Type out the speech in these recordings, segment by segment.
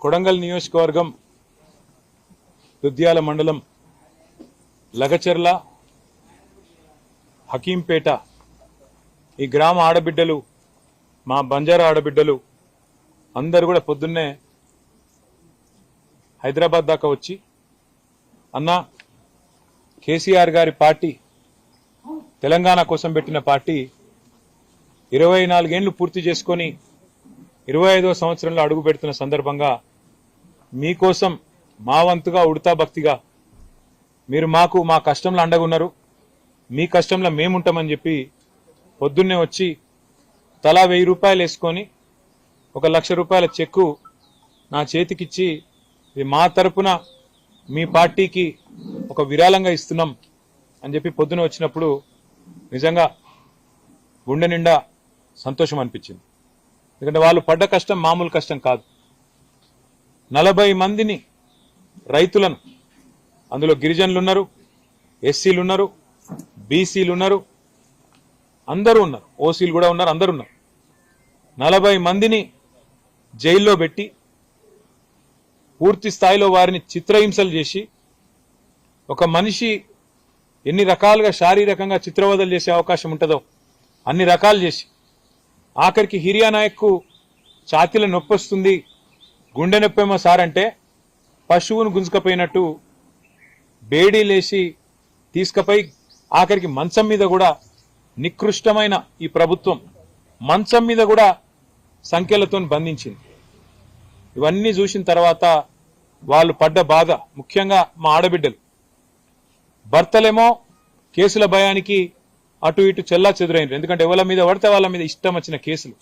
కొడంగల్ నియోజకవర్గం దుద్యాల మండలం లగచెర్ల హకీంపేట ఈ గ్రామ ఆడబిడ్డలు మా బంజారా ఆడబిడ్డలు అందరూ కూడా పొద్దున్నే హైదరాబాద్ దాకా వచ్చి అన్న కేసీఆర్ గారి పార్టీ తెలంగాణ కోసం పెట్టిన పార్టీ 24 ఏళ్లు పూర్తి చేసుకొని 25వ సంవత్సరంలో అడుగు పెడుతున్న సందర్భంగా మీకోసం మా వంతుగా ఉడతా భక్తిగా మీరు మాకు మా కష్టంలో అండగా ఉన్నారు, మీ కష్టంలో మేముంటామని చెప్పి పొద్దున్నే వచ్చి తలా 1000 రూపాయలు వేసుకొని 1 లక్ష రూపాయల చెక్కు నా చేతికిచ్చి ఇది మా తరపున మీ పార్టీకి ఒక విరాళంగా ఇస్తున్నాం అని చెప్పి పొద్దున వచ్చినప్పుడు నిజంగా గుండె నిండా సంతోషం అనిపించింది. ఎందుకంటే వాళ్ళు పడ్డ కష్టం మామూలు కష్టం కాదు. 40 మందిని రైతులను, అందులో గిరిజనులు ఉన్నారు, ఎస్సీలు ఉన్నారు, బీసీలు ఉన్నారు, అందరూ ఉన్నారు, ఓసీలు కూడా ఉన్నారు, అందరూ ఉన్నారు. 40 మందిని జైల్లో పెట్టి పూర్తి స్థాయిలో వారిని చిత్రహింసలు చేసి ఒక మనిషి ఎన్ని రకాలుగా శారీరకంగా చిత్రవదలు చేసే అవకాశం ఉంటుందో అన్ని రకాలు చేసి ఆఖరికి హిరియా నాయక్కు ఛాతీల నొప్పి వస్తుంది, గుండె నొప్పేమో సార్ అంటే పశువును గుంజుకపోయినట్టు బేడీలేసి తీసుకుపోయి ఆఖరికి మంచం మీద కూడా నికృష్టమైన ఈ ప్రభుత్వం మంచం మీద కూడా సంఖ్యలతో బంధించింది. ఇవన్నీ చూసిన తర్వాత వాళ్ళు పడ్డ బాధ, ముఖ్యంగా మా ఆడబిడ్డలు భర్తలేమో కేసుల భయానికి అటు ఇటు చెల్లా చెదురైనరు. ఎందుకంటే ఎవరి మీద పడితే వాళ్ళ మీద ఇష్టం వచ్చిన కేసులు.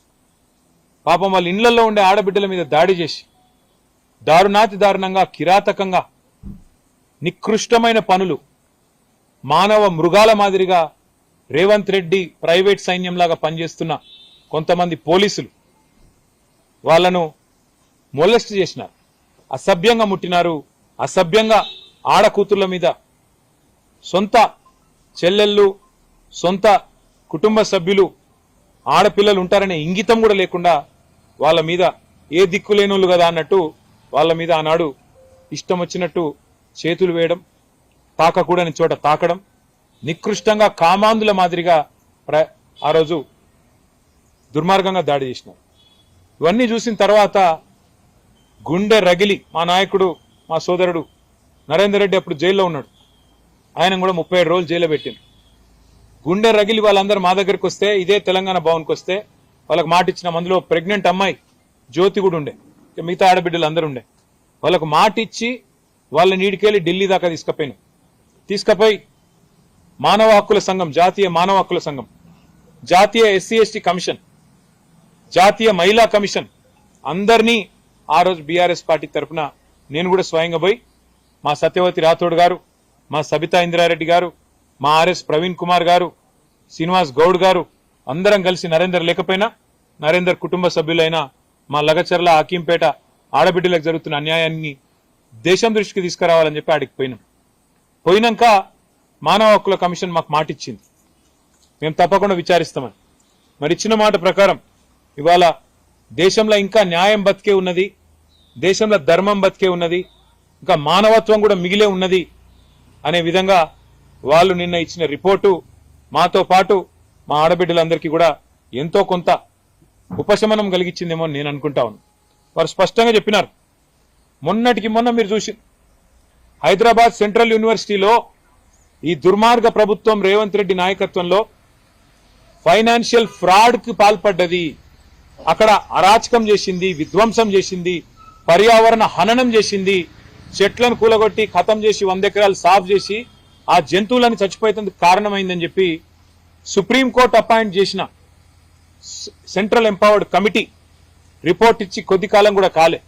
పాపం వాళ్ళ ఇళ్లలో ఉండే ఆడబిడ్డల మీద దాడి చేసి దారుణాతి దారుణంగా కిరాతకంగా నికృష్టమైన పనులు మానవ మృగాల మాదిరిగా రేవంత్ రెడ్డి ప్రైవేట్ సైన్యంలాగా పనిచేస్తున్న కొంతమంది పోలీసులు వాళ్ళను మొలెస్ట్ చేసినారు, అసభ్యంగా ముట్టినారు, అసభ్యంగా ఆడకూతుర్ల మీద సొంత చెల్లెళ్ళు సొంత కుటుంబ సభ్యులు ఆడపిల్లలు ఉంటారనే ఇంగితం కూడా లేకుండా వాళ్ళ మీద ఏ దిక్కు లేనోళ్ళు కదా అన్నట్టు వాళ్ళ మీద ఆనాడు ఇష్టం వచ్చినట్టు చేతులు వేయడం, తాకకూడని చోట తాకడం, నికృష్టంగా కామాంధుల మాదిరిగా ఆ రోజు దుర్మార్గంగా దాడి చేసినారు. ఇవన్నీ చూసిన తర్వాత గుండె రగిలి మా నాయకుడు, మా సోదరుడు నరేందర్ రెడ్డి అప్పుడు జైల్లో ఉన్నాడు, ఆయన కూడా 37 రోజులు జైల్లో పెట్టింది. గుండె రగిలి వాళ్ళందరూ మా దగ్గరికి వస్తే, ఇదే తెలంగాణ భవన్కి వస్తే వాళ్ళకి మాట ఇచ్చిన, అందులో ప్రెగ్నెంట్ అమ్మాయి జ్యోతి కూడా ఉండే, మిగతా ఆడబిడ్డలు అందరూ ఉండే, వాళ్ళకు మాట ఇచ్చి వాళ్ళ నీడికెళ్ళి ఢిల్లీ దాకా తీసుకుపోయి మానవ హక్కుల సంఘం, జాతీయ మానవ హక్కుల సంఘం, జాతీయ ఎస్సీ ఎస్టీ కమిషన్, జాతీయ మహిళా కమిషన్ అందరినీ ఆ రోజు బీఆర్ఎస్ పార్టీ తరఫున నేను కూడా స్వయంగా పోయి మా సత్యవతి రాథోడ్ గారు, మా సబితా ఇంద్రారెడ్డి గారు, మా ఆర్ఎస్ ప్రవీణ్ కుమార్ గారు, శ్రీనివాస్ గౌడ్ గారు అందరం కలిసి నరేందర్ లేకపోయినా నరేందర్ కుటుంబ సభ్యులైన మా లగచెర్ల హకీంపేట ఆడబిడ్డలకు జరుగుతున్న అన్యాయాన్ని దేశం దృష్టికి తీసుకురావాలని చెప్పి ఆడికి పోయినాక మానవ హక్కుల కమిషన్ మాకు మాట ఇచ్చింది, మేము తప్పకుండా విచారిస్తామని. మరి ఇచ్చిన మాట ప్రకారం ఇవాళ దేశంలో ఇంకా న్యాయం బతికే ఉన్నది, దేశంలో ధర్మం బతికే ఉన్నది, ఇంకా మానవత్వం కూడా మిగిలే ఉన్నది అనే విధంగా వాళ్ళు నిన్న ఇచ్చిన రిపోర్టు మాతో పాటు మా ఆడబిడ్డలందరికీ కూడా ఎంతో కొంత ఉపశమనం కలిగించిందేమో నేను అనుకుంటా ఉన్నాను. వారు స్పష్టంగా చెప్పినారు, మొన్నటికి మొన్న మీరు చూసి హైదరాబాద్ సెంట్రల్ యూనివర్సిటీలో ఈ దుర్మార్గ ప్రభుత్వం రేవంత్ రెడ్డి నాయకత్వంలో ఫైనాన్షియల్ ఫ్రాడ్ కి పాల్పడ్డది, అక్కడ అరాచకం చేసింది, విధ్వంసం చేసింది, పర్యావరణ హననం చేసింది, చెట్లను కూలగొట్టి ఖతం చేసి 100 ఎకరాలు సాఫ్ చేసి ఆ జంతువులను చచ్చిపోయేందుకు కారణమైందని చెప్పి సుప్రీంకోర్టు అపాయింట్ చేసిన సెంట్రల్ ఎంపవర్డ్ కమిటీ రిపోర్ట్ ఇచ్చి కొద్ది కాలం కూడా కాలే,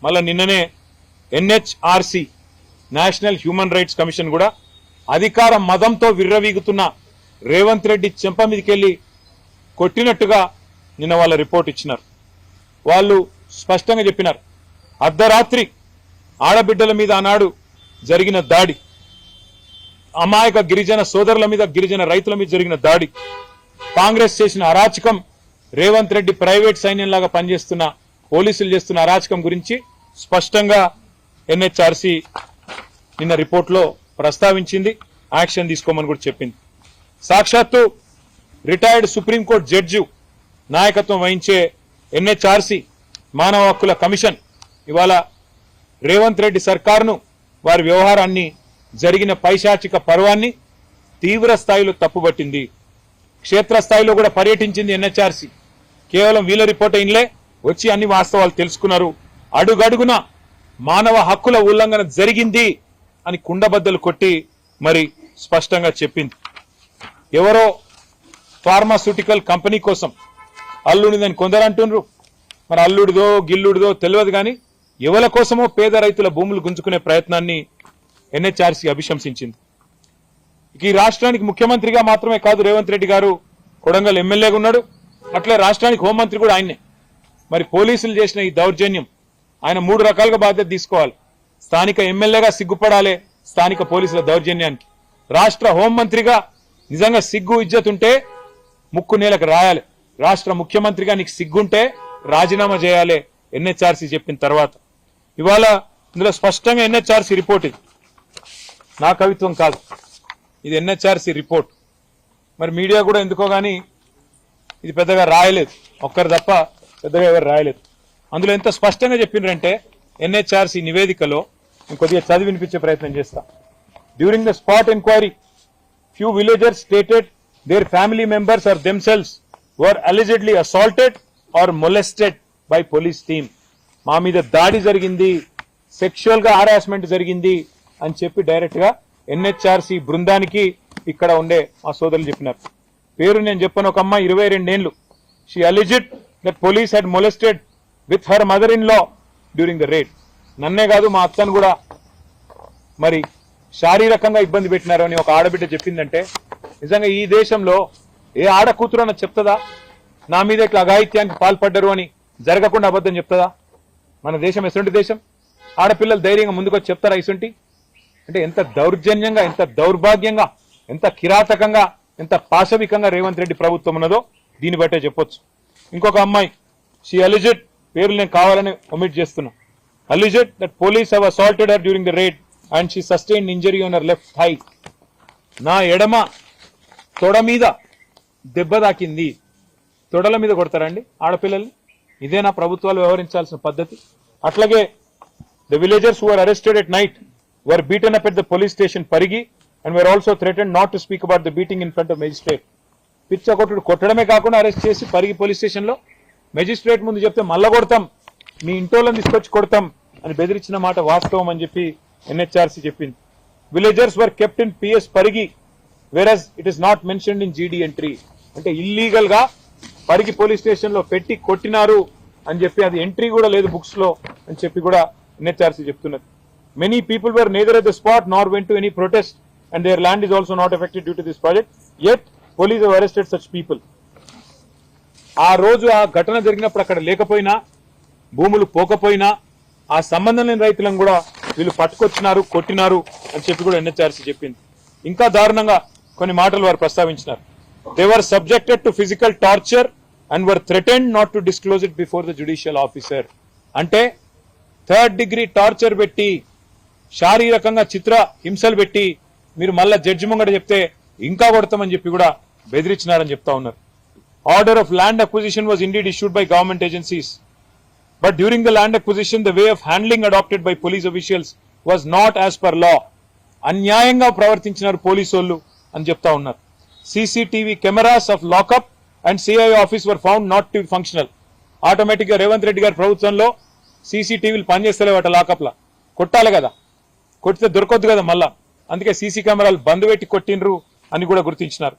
మళ్ళా నిన్ననే NHRC national human rights commission కూడా అధికార మదంతో విర్రవీగుతున్న రేవంత్ రెడ్డి చెంప మీదకెళ్లి కొట్టినట్టుగా నిన్న వాళ్ళ రిపోర్ట్ ఇచ్చినారు. వాళ్ళు స్పష్టంగా చెప్పినారు, అర్ధరాత్రి ఆడబిడ్డల మీద ఆనాడు జరిగిన దాడి, అమాయక గిరిజన సోదరుల మీద, గిరిజన రైతుల మీద జరిగిన దాడి, కాంగ్రెస్ చేసిన అరాచకం, రేవంత్ రెడ్డి ప్రైవేట్ సైన్యంలాగా పనిచేస్తున్న పోలీసులు చేస్తున్న అరాచకం గురించి స్పష్టంగా ఎన్హెచ్ఆర్సీ నిన్న రిపోర్ట్లో ప్రస్తావించింది, యాక్షన్ తీసుకోమని కూడా చెప్పింది. సాక్షాత్తు రిటైర్డ్ సుప్రీంకోర్టు జడ్జి నాయకత్వం వహించే ఎన్హెచ్ఆర్సీ మానవ హక్కుల కమిషన్ ఇవాళ రేవంత్ రెడ్డి సర్కారును, వారి వ్యవహారాన్ని, జరిగిన పైశాచిక పర్వాన్ని తీవ్ర స్థాయిలో తప్పుబట్టింది. క్షేత్రస్థాయిలో కూడా పర్యటించింది ఎన్హెచ్ఆర్సీ. కేవలం వీళ్ళ రిపోర్ట్ ఇన్లే వచ్చి అన్ని వాస్తవాలు తెలుసుకున్నారు. అడుగడుగున మానవ హక్కుల ఉల్లంఘన జరిగింది అని కుండబద్దలు కొట్టి మరి స్పష్టంగా చెప్పింది. ఎవరో ఫార్మాస్యూటికల్ కంపెనీ కోసం అల్లుడిదని కొందరు అంటున్నారు. మరి అల్లుడిదో గిల్లుడిదో తెలియదు, కానీ ఎవల కోసమో పేద రైతుల భూములు గుంజుకునే ప్రయత్నాన్ని ఎన్హెచ్ఆర్సీ అభిశంసించింది. ఈ రాష్ట్రానికి ముఖ్యమంత్రిగా మాత్రమే కాదు రేవంత్ రెడ్డి గారు, కొడంగల్ ఎమ్మెల్యేగా ఉన్నాడు. అట్లే రాష్ట్రానికి హోంమంత్రి కూడా ఆయనే. మరి పోలీసులు చేసిన ఈ దౌర్జన్యం ఆయన 3 రకాలుగా బాధ్యత తీసుకోవాలి. స్థానిక ఎమ్మెల్యేగా సిగ్గుపడాలి స్థానిక పోలీసుల దౌర్జన్యానికి. రాష్ట్ర హోంమంత్రిగా నిజంగా సిగ్గు ఇజ్జత్ ఉంటే ముక్కు నేలకు రాయాలి. రాష్ట్ర ముఖ్యమంత్రిగా నీకు సిగ్గుంటే రాజీనామా చేయాలి ఎన్హెచ్ఆర్సీ చెప్పిన తర్వాత. ఇవాళ ఇందులో స్పష్టంగా ఎన్హెచ్ఆర్సీ రిపోర్ట్, ఇది నా కవిత్వం కాదు, ఇది ఎన్హెచ్ఆర్సీ రిపోర్ట్. మరి మీడియా కూడా ఎందుకో గానీ ఇది పెద్దగా రాయలేదు, ఒక్కరు తప్ప పెద్దగా ఎవరు రాయలేదు. అందులో ఎంత స్పష్టంగా చెప్పిండ్రంటే ఎన్హెచ్ఆర్సీ నివేదికలో నేను కొద్దిగా చదివి వినిపించే ప్రయత్నం చేస్తా. During the spot enquiry few villagers stated their family members or themselves were allegedly assaulted or molested by police team. మా మీద దాడి జరిగింది, సెక్షువల్ గా హారాస్మెంట్ జరిగింది అని చెప్పి డైరెక్ట్ గా ఎన్హెచ్ఆర్సీ బృందానికి ఇక్కడ ఉండే మా సోదరులు చెప్పినారు. పేరు నేను చెప్పను. ఒక అమ్మాయి 22 ఏళ్లు. She alleged that police had molested with her mother in law during the raid. నన్నే కాదు మా అత్తను కూడా మరి శారీరకంగా ఇబ్బంది పెట్టినారు అని ఒక ఆడబిడ్డ చెప్పిందంటే నిజంగా ఈ దేశంలో ఏ ఆడ కూతురు అన్న చెప్తుందా నా మీద ఇట్లా అఘాయిత్యానికి పాల్పడ్డరు అని? జరగకుండా అబద్ధం చెప్తుందా? మన దేశం ఎటువంటి దేశం? ఆడపిల్లలు ధైర్యంగా ముందుకొచ్చి చెప్తారా ఇసుంటి? అంటే ఎంత దౌర్జన్యంగా, ఎంత దౌర్భాగ్యంగా, ఎంత కిరాతకంగా, ఎంత పాశవికంగా రేవంత్ రెడ్డి ప్రభుత్వం ఉన్నదో దీన్ని బట్టే చెప్పొచ్చు. ఇంకొక అమ్మాయి, షీ అలిజెడ్, పేర్లు నేను కావాలని ఒమిట్ చేస్తున్నా, alleged that police have assaulted her during the raid and she sustained injury on her left thigh. నా ఎడమ తొడ మీద దెబ్బ తాకింది. తొడల మీద కొడతారండి ఆడపిల్లల్ని? ఇదేనా ప్రభుత్వాలు వ్యవహరించాల్సిన పద్ధతి? అట్లాగే the villagers who are arrested at night were beaten up at the police station Parigi and were also threatened not to speak about the beating in front of magistrate. పిచ్చ కొట్టుడు కొట్టడమే కాకుండా అరెస్ట్ చేసి పరిగి పోలీస్ స్టేషన్ లో magistrate ముందు చెప్తే మళ్ళా కొడతాం, మీ ఇంటోళ్ళని తీసుకొచ్చి కొడతాం అని బెదిరించిన మాట వాస్తవం అని చెప్పి ఎన్హెచ్ఆర్సీ చెప్పింది. Villagers were kept in PS Parigi whereas it is not mentioned in GD entry. అంటే ఇల్లీగల్ గా పరిగి పోలీస్ స్టేషన్ లో పెట్టి కొట్టినారు అని చెప్పి అది ఎంట్రీ కూడా లేదు బుక్స్ లో అని చెప్పి కూడా ఎన్హెచ్ఆర్సీ చెప్తున్నది. Many people were neither at the spot nor went to any protest and their land is also not affected due to this project yet police have arrested such people. ఆ రోజు ఆ ఘటన జరిగినప్పుడు అక్కడ లేకపోయినా, భూములు పోకపోయినా, ఆ సంబంధం లేని రైతులను కూడా వీళ్ళు పట్టుకొచ్చినారు, కొట్టినారు అని చెప్పి కూడా ఎన్హెచ్ఆర్సీ చెప్పింది. ఇంకా దారుణంగా కొన్ని మాటలు వారు ప్రస్తావించినారు. They were subjected to physical torture and were threatened not to disclose it before the judicial officer. అంటే 3rd డిగ్రీ టార్చర్ పెట్టి, శారీరకంగా చిత్ర హింసలు పెట్టి మీరు మళ్ళా జడ్జి ముంగట చెప్తే ఇంకా కొడతామని చెప్పి కూడా బెదిరించినారని చెప్తా ఉన్నారు. Order of land acquisition was indeed issued by government agencies. But during the land acquisition, the way of handling adopted by police officials was not as per law. అన్యాయంగా ప్రవర్తించినారు పోలీసోళ్ళు అని చెప్తా ఉన్నారు. CCTV cameras of lockup and CI office were found not to functional. Automatic గా రేవంత్ రెడ్డి గారి ప్రభుత్వంలో సీసీటీవీలు పనిచేస్తలేవట lockup లా. కొట్టాలి కదా, కొట్టితే దొరకొద్దు కదా మళ్ళా, అందుకే సీసీ కెమెరాలు బంద్ పెట్టి కొట్టిండ్రు అని కూడా గుర్తించినారు.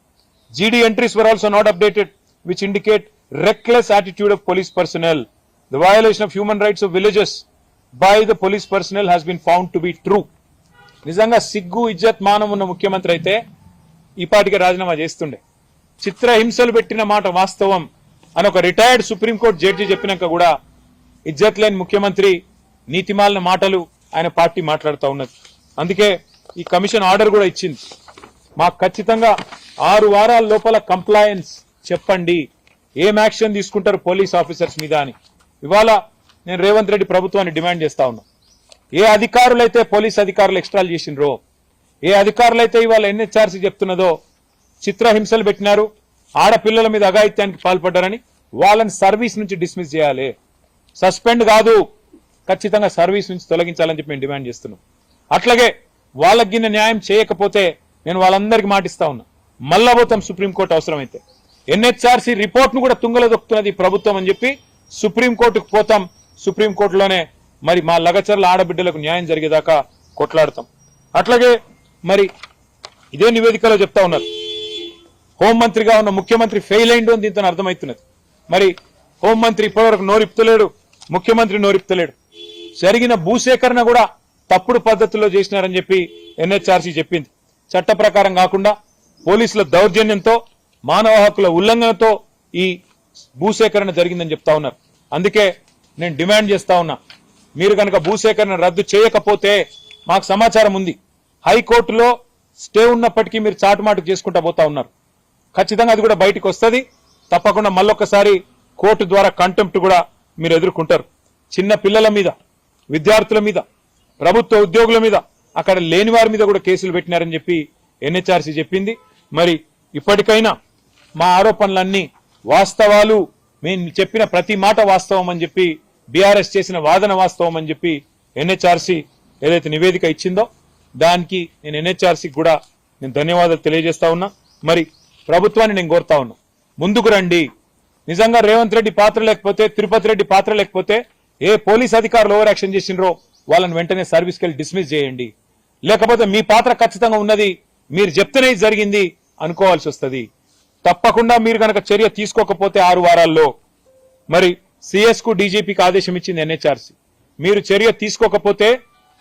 జీడీ entries were also not updated which indicate reckless attitude of police personnel. The violation of human rights of villages by the police personnel has been found to be true. నిజంగా సిగ్గు ఇజ్జత్ మానం ఉన్న ముఖ్యమంత్రి అయితే ఈ పాటికి రాజీనామా చేస్తుండే. చిత్ర హింసలు పెట్టిన మాట వాస్తవం అని ఒక రిటైర్డ్ సుప్రీంకోర్టు జడ్జి చెప్పినాక కూడా ఇజ్జత్ లేని ముఖ్యమంత్రి, నీతిమాలిన మాటలు ఆయన పార్టీ మాట్లాడుతూ ఉన్నది. అందుకే ఈ కమిషన్ ఆర్డర్ కూడా ఇచ్చింది. మాకు ఖచ్చితంగా 6 వారాల లోపల కంప్లయన్స్ చెప్పండి, ఏం యాక్షన్ తీసుకుంటారు పోలీస్ ఆఫీసర్స్ మీద అని. ఇవాళ నేను రేవంత్ రెడ్డి ప్రభుత్వాన్ని డిమాండ్ చేస్తా ఉన్నా. ఏ అధికారులైతే పోలీస్ అధికారులు ఎక్స్ట్రాలు చేసినరో, ఏ అధికారులైతే ఇవాళ ఎన్హెచ్ఆర్సీ చెప్తున్నదో చిత్రహింసలు పెట్టినారు, ఆడపిల్లల మీద అఘాయిత్యానికి పాల్పడ్డారని వాళ్ళని సర్వీస్ నుంచి డిస్మిస్ చేయాలి. సస్పెండ్ కాదు, ఖచ్చితంగా సర్వీస్ నుంచి తొలగించాలని చెప్పి మేము డిమాండ్ చేస్తున్నాం. అట్లాగే వాళ్ళకి గిన్న న్యాయం చేయకపోతే నేను వాళ్ళందరికీ మాటిస్తా ఉన్నా, మళ్ళా పోతాం సుప్రీంకోర్టు అవసరమైతే. ఎన్హెచ్ఆర్సీ రిపోర్ట్ ను కూడా తుంగలో దొక్కుతున్నది ప్రభుత్వం అని చెప్పి సుప్రీంకోర్టుకు పోతాం. సుప్రీంకోర్టులోనే మరి మా లగచర్ల ఆడబిడ్డలకు న్యాయం జరిగేదాకా కొట్లాడతాం. అట్లాగే మరి ఇదే నివేదికలో చెప్తా ఉన్నారు, హోంమంత్రిగా ఉన్న ముఖ్యమంత్రి ఫెయిల్ అయిండు అని దీంతో అర్థమవుతున్నది. మరి హోంమంత్రి ఇప్పటివరకు నోరిప్తలేడు, ముఖ్యమంత్రి నోరిప్తలేడు. జరిగిన భూసేకరణ కూడా తప్పుడు పద్ధతుల్లో చేసినారని చెప్పి ఎన్హెచ్ఆర్సీ చెప్పింది. చట్ట ప్రకారం కాకుండా పోలీసుల దౌర్జన్యంతో, మానవ హక్కుల ఉల్లంఘనతో ఈ భూసేకరణ జరిగిందని చెప్తా ఉన్నారు. అందుకే నేను డిమాండ్ చేస్తా ఉన్నా, మీరు కనుక భూసేకరణ రద్దు చేయకపోతే, మాకు సమాచారం ఉంది హైకోర్టులో స్టే ఉన్నప్పటికీ మీరు చాటుమాటు చేసుకుంటా పోతా ఉన్నారు. ఖచ్చితంగా అది కూడా బయటకు వస్తుంది. తప్పకుండా మళ్ళొక్కసారి కోర్టు ద్వారా కంటెంప్ట్ కూడా మీరు ఎదుర్కొంటారు. చిన్న పిల్లల మీద, విద్యార్థుల మీద, ప్రభుత్వ ఉద్యోగుల మీద, అక్కడ లేని వారి మీద కూడా కేసులు పెట్టినారని చెప్పి ఎన్హెచ్ఆర్సీ చెప్పింది. మరి ఇప్పటికైనా మా ఆరోపణలన్నీ వాస్తవాలు, మేము చెప్పిన ప్రతి మాట వాస్తవం అని చెప్పి, బీఆర్ఎస్ చేసిన వాదన వాస్తవం అని చెప్పి ఎన్హెచ్ఆర్సీ ఏదైతే నివేదిక ఇచ్చిందో దానికి నేను ఎన్హెచ్ఆర్సీకి కూడా నేను ధన్యవాదాలు తెలియజేస్తా ఉన్నా. మరి ప్రభుత్వాన్ని నేను కోరుతా ఉన్నా, ముందుకు రండి. నిజంగా రేవంత్ రెడ్డి పాత్ర లేకపోతే, తిరుపతి రెడ్డి పాత్ర లేకపోతే, ఏ పోలీస్ అధికారులు ఓవర్ యాక్షన్ చేసినరో వాళ్ళని వెంటనే సర్వీస్కి వెళ్ళి డిస్మిస్ చేయండి. లేకపోతే మీ పాత్ర ఖచ్చితంగా ఉన్నది, మీరు చెప్తేనే జరిగింది అనుకోవాల్సి వస్తుంది. తప్పకుండా మీరు కనుక చర్య తీసుకోకపోతే 6 వారాల్లో మరి సిఎస్ కు డీజీపీకి ఆదేశం ఇచ్చింది ఎన్హెచ్ఆర్సీ. మీరు చర్య తీసుకోకపోతే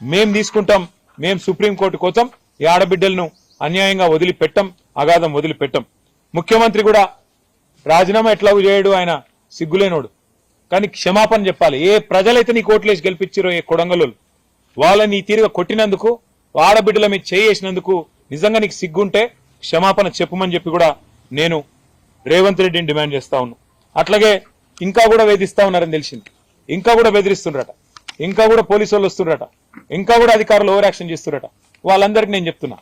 మేం తీసుకుంటాం, మేం సుప్రీంకోర్టు కోసం ఈ ఆడబిడ్డలను అన్యాయంగా వదిలిపెట్టం, అగాధం వదిలిపెట్టం. ముఖ్యమంత్రి కూడా రాజీనామా ఎట్లాగూ చేయడు, ఆయన సిగ్గులేనోడు. కానీ క్షమాపణ చెప్పాలి. ఏ ప్రజలైతే నీ కోట్లేసి గెలిపించారో, ఏ కొడంగలు వాళ్ళని ఈ తీరుగా కొట్టినందుకు, ఆడబిడ్డల మీద చేసినందుకు నిజంగా నీకు సిగ్గుంటే క్షమాపణ చెప్పమని చెప్పి కూడా నేను రేవంత్ రెడ్డిని డిమాండ్ చేస్తా ఉన్నా. అట్లాగే ఇంకా కూడా వేధిస్తా ఉన్నారని తెలిసింది, ఇంకా కూడా బెదిరిస్తుండ్రట, ఇంకా కూడా పోలీసు వాళ్ళు వస్తుండ్రట, ఇంకా కూడా అధికారులు ఓవర్ యాక్షన్ చేస్తుండ్రట. వాళ్ళందరికీ నేను చెప్తున్నా,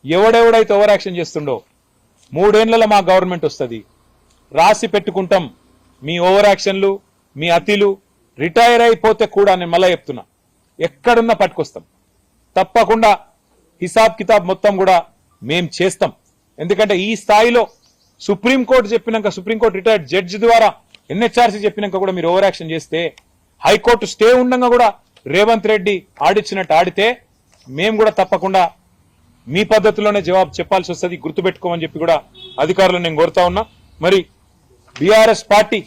ఎవడెవడైతే ఓవర్ యాక్షన్ చేస్తుండో 3 ఏళ్లలో మా గవర్నమెంట్ వస్తుంది, రాసి పెట్టుకుంటాం. మీ ఓవర్ యాక్షన్లు, మీ అతిలు రిటైర్ అయిపోతే కూడా నేను మళ్ళా చెప్తున్నా, ఎక్కడున్నా పట్టుకొస్తాం. తప్పకుండా హిసాబ్ కితాబ్ మొత్తం కూడా మేం చేస్తాం. ఎందుకంటే ఈ స్థాయిలో సుప్రీంకోర్టు చెప్పినాక, సుప్రీంకోర్టు రిటైర్డ్ జడ్జి ద్వారా ఎన్హెచ్ఆర్సీ చెప్పినాక కూడా మీరు ఓవర్ యాక్షన్ చేస్తే, హైకోర్టు స్టే ఉండగా కూడా రేవంత్ రెడ్డి ఆడిచ్చినట్టు ఆడితే మేము కూడా తప్పకుండా మీ పద్ధతిలోనే జవాబు చెప్పాల్సి వస్తుంది, గుర్తుపెట్టుకోమని చెప్పి కూడా అధికారులను నేను కోరుతా ఉన్నా. మరి బీఆర్ఎస్ పార్టీ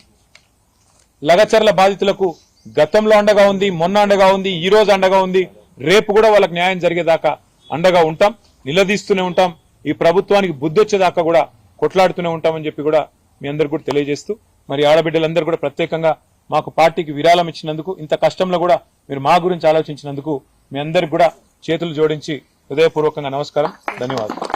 లగచర్ల బాధితులకు గతంలో అండగా ఉంది, మొన్న అండగా ఉంది, ఈ రోజు అండగా ఉంది, రేపు కూడా వాళ్ళకి న్యాయం జరిగేదాకా అండగా ఉంటాం, నిలదీస్తూనే ఉంటాం. ఈ ప్రభుత్వానికి బుద్ధి వచ్చేదాకా కూడా కొట్లాడుతూనే ఉంటామని చెప్పి కూడా మీ అందరికి కూడా తెలియజేస్తూ, మరి ఆడబిడ్డలందరూ కూడా ప్రత్యేకంగా మాకు పార్టీకి విరాళం ఇచ్చినందుకు, ఇంత కష్టంలో కూడా మీరు మా గురించి ఆలోచించినందుకు మీ అందరికి కూడా చేతులు జోడించి హృదయపూర్వకంగా నమస్కారం, ధన్యవాదాలు.